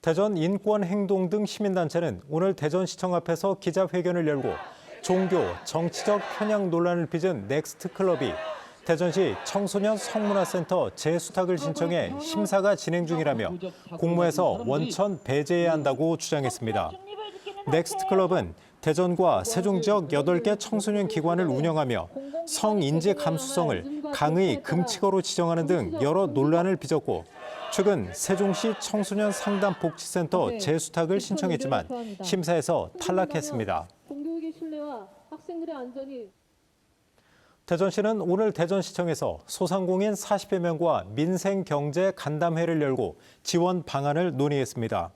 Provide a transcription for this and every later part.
대전 인권행동 등 시민단체는 오늘 대전시청 앞에서 기자회견을 열고 종교, 정치적 편향 논란을 빚은 넥스트클럽이 대전시 청소년 성문화센터 재수탁을 신청해 심사가 진행 중이라며 공모해서 원천 배제해야 한다고 주장했습니다. 넥스트클럽은 대전과 세종 지역 8개 청소년 기관을 운영하며 성인지 감수성을 강의 금칙어로 지정하는 등 여러 논란을 빚었고 최근 세종시 청소년 상담복지센터 재수탁을 신청했지만 심사에서 탈락했습니다. 공교육의 신뢰와 학생들의 안전이 대전시는 오늘 대전시청에서 소상공인 40여 명과 민생경제 간담회를 열고 지원 방안을 논의했습니다.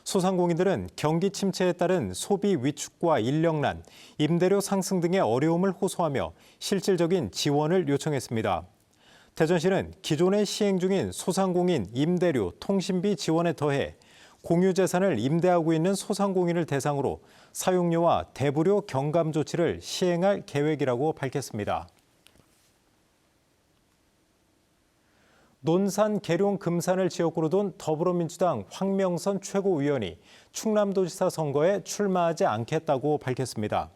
소상공인들은 경기 침체에 따른 소비 위축과 인력난, 임대료 상승 등의 어려움을 호소하며 실질적인 지원을 요청했습니다. 대전시는 기존에 시행 중인 소상공인 임대료, 통신비 지원에 더해 공유재산을 임대하고 있는 소상공인을 대상으로 사용료와 대부료 경감 조치를 시행할 계획이라고 밝혔습니다. 논산, 계룡, 금산을 지역구로 둔 더불어민주당 황명선 최고위원이 충남도지사 선거에 출마하지 않겠다고 밝혔습니다.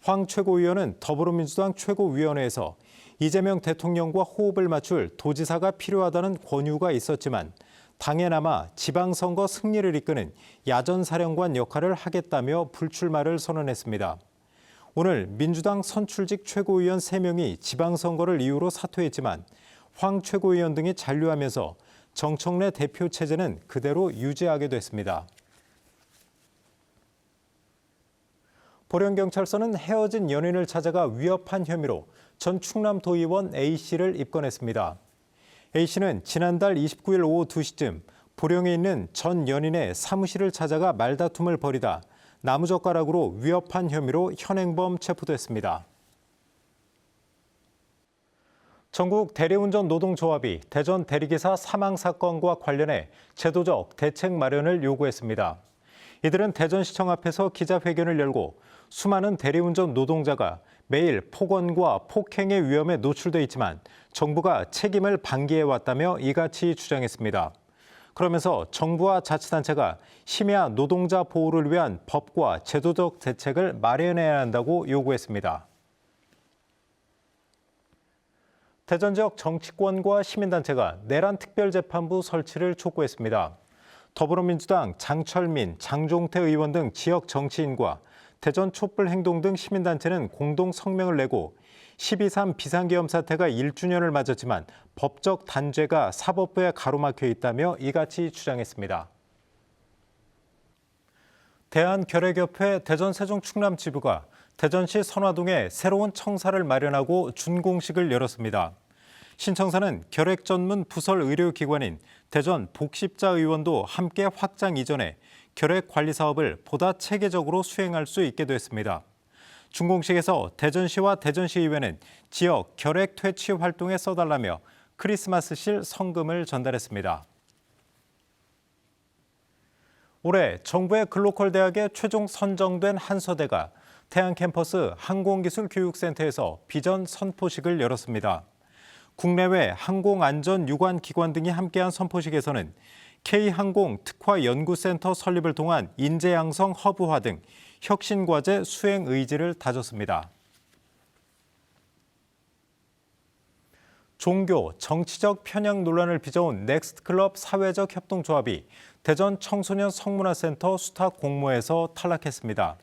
황 최고위원은 더불어민주당 최고위원회에서 이재명 대통령과 호흡을 맞출 도지사가 필요하다는 권유가 있었지만 당에 남아 지방선거 승리를 이끄는 야전사령관 역할을 하겠다며 불출마를 선언했습니다. 오늘 민주당 선출직 최고위원 3명이 지방선거를 이유로 사퇴했지만 황 최고위원 등이 잔류하면서 정청래 대표 체제는 그대로 유지하게 됐습니다. 보령경찰서는 헤어진 연인을 찾아가 위협한 혐의로 전 충남도의원 A씨를 입건했습니다. A씨는 지난달 29일 오후 2시쯤 보령에 있는 전 연인의 사무실을 찾아가 말다툼을 벌이다 나무젓가락으로 위협한 혐의로 현행범 체포됐습니다. 전국 대리운전 노동조합이 대전 대리기사 사망 사건과 관련해 제도적 대책 마련을 요구했습니다. 이들은 대전시청 앞에서 기자회견을 열고 수많은 대리운전 노동자가 매일 폭언과 폭행의 위험에 노출돼 있지만 정부가 책임을 방기해왔다며 이같이 주장했습니다. 그러면서 정부와 자치단체가 심야 노동자 보호를 위한 법과 제도적 대책을 마련해야 한다고 요구했습니다. 대전 지역 정치권과 시민단체가 내란 특별재판부 설치를 촉구했습니다. 더불어민주당 장철민, 장종태 의원 등 지역 정치인과 대전 촛불행동 등 시민단체는 공동 성명을 내고 12.3 비상계엄 사태가 1주년을 맞았지만 법적 단죄가 사법부에 가로막혀 있다며 이같이 주장했습니다. 대한결핵협회 대전 세종 충남 지부가 대전시 선화동에 새로운 청사를 마련하고 준공식을 열었습니다. 신청사는 결핵 전문 부설 의료기관인 대전 복십자의원도 함께 확장 이전해 결핵 관리 사업을 보다 체계적으로 수행할 수 있게 됐습니다. 준공식에서 대전시와 대전시의회는 지역 결핵 퇴치 활동에 써달라며 크리스마스실 성금을 전달했습니다. 올해 정부의 글로컬 대학에 최종 선정된 한서대가 태안 캠퍼스 항공기술교육센터에서 비전 선포식을 열었습니다. 국내외 항공안전유관기관 등이 함께한 선포식에서는 K항공 특화연구센터 설립을 통한 인재양성 허브화 등 혁신과제 수행 의지를 다졌습니다. 종교, 정치적 편향 논란을 빚어온 넥스트클럽 사회적 협동조합이 대전 청소년 성문화센터 수탁 공모에서 탈락했습니다.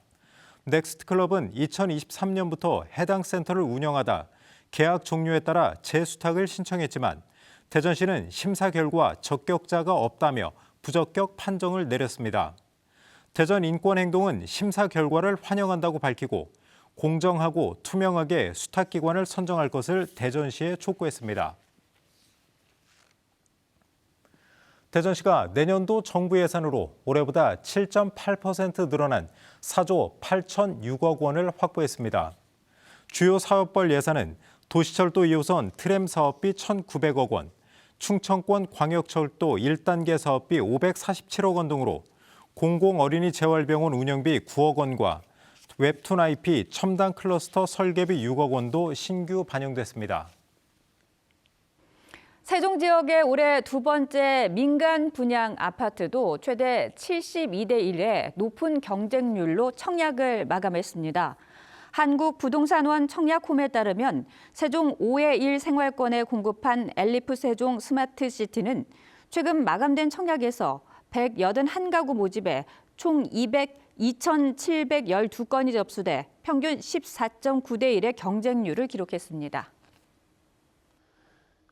넥스트클럽은 2023년부터 해당 센터를 운영하다 계약 종료에 따라 재수탁을 신청했지만 대전시는 심사 결과 적격자가 없다며 부적격 판정을 내렸습니다. 대전 인권행동은 심사 결과를 환영한다고 밝히고 공정하고 투명하게 수탁기관을 선정할 것을 대전시에 촉구했습니다. 대전시가 내년도 정부 예산으로 올해보다 7.8% 늘어난 4조 8,006억 원을 확보했습니다. 주요 사업벌 예산은 도시철도 2호선 트램 사업비 1,900억 원, 충청권 광역철도 1단계 사업비 547억 원 등으로 공공어린이 재활병원 운영비 9억 원과 웹툰 IP 첨단 클러스터 설계비 6억 원도 신규 반영됐습니다. 세종 지역의 올해 두 번째 민간 분양 아파트도 최대 72대 1의 높은 경쟁률로 청약을 마감했습니다. 한국부동산원 청약홈에 따르면 세종 5의 1 생활권에 공급한 엘리프 세종 스마트시티는 최근 마감된 청약에서 181가구 모집에 총 2,712건이 접수돼 평균 14.9대 1의 경쟁률을 기록했습니다.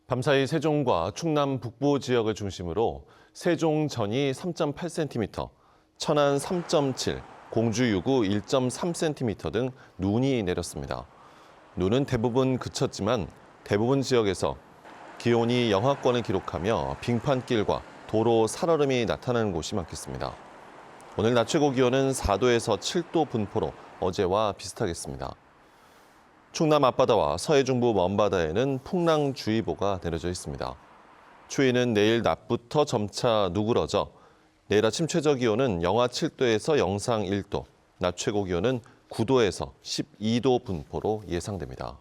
밤사이 세종과 충남 북부 지역을 중심으로 세종전이 3.8cm, 천안 3.7, 공주 유구 1.3cm 등 눈이 내렸습니다. 눈은 대부분 그쳤지만 대부분 지역에서 기온이 영하권을 기록하며 빙판길과 도로 살얼음이 나타나는 곳이 많겠습니다. 오늘 낮 최고 기온은 4도에서 7도 분포로 어제와 비슷하겠습니다. 충남 앞바다와 서해중부 먼바다에는 풍랑주의보가 내려져 있습니다. 추위는 내일 낮부터 점차 누그러져 내일 아침 최저 기온은 영하 7도에서 영상 1도, 낮 최고 기온은 9도에서 12도 분포로 예상됩니다.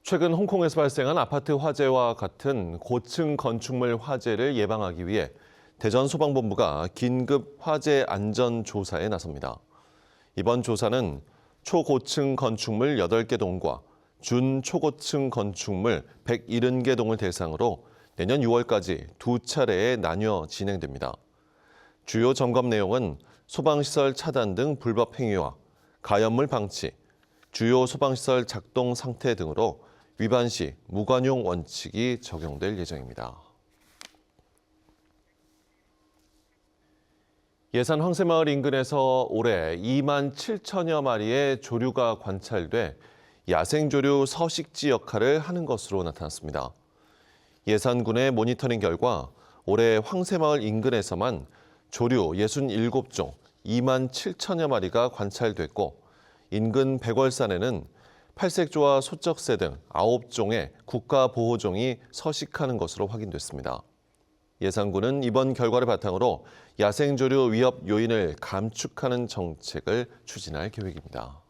최근 홍콩에서 발생한 아파트 화재와 같은 고층 건축물 화재를 예방하기 위해 대전소방본부가 긴급 화재 안전 조사에 나섭니다. 이번 조사는 초고층 건축물 8개 동과 준초고층 건축물 170개 동을 대상으로 내년 6월까지 두 차례에 나뉘어 진행됩니다. 주요 점검 내용은 소방시설 차단 등 불법 행위와 가연물 방치, 주요 소방시설 작동 상태 등으로 위반 시 무관용 원칙이 적용될 예정입니다. 예산 황새마을 인근에서 올해 2만 7천여 마리의 조류가 관찰돼 야생조류 서식지 역할을 하는 것으로 나타났습니다. 예산군의 모니터링 결과 올해 황새마을 인근에서만 조류 67종 2만 7천여 마리가 관찰됐고 인근 백월산에는 팔색조와 소쩍새 등 9종의 국가보호종이 서식하는 것으로 확인됐습니다. 예산군은 이번 결과를 바탕으로 야생조류 위협 요인을 감축하는 정책을 추진할 계획입니다.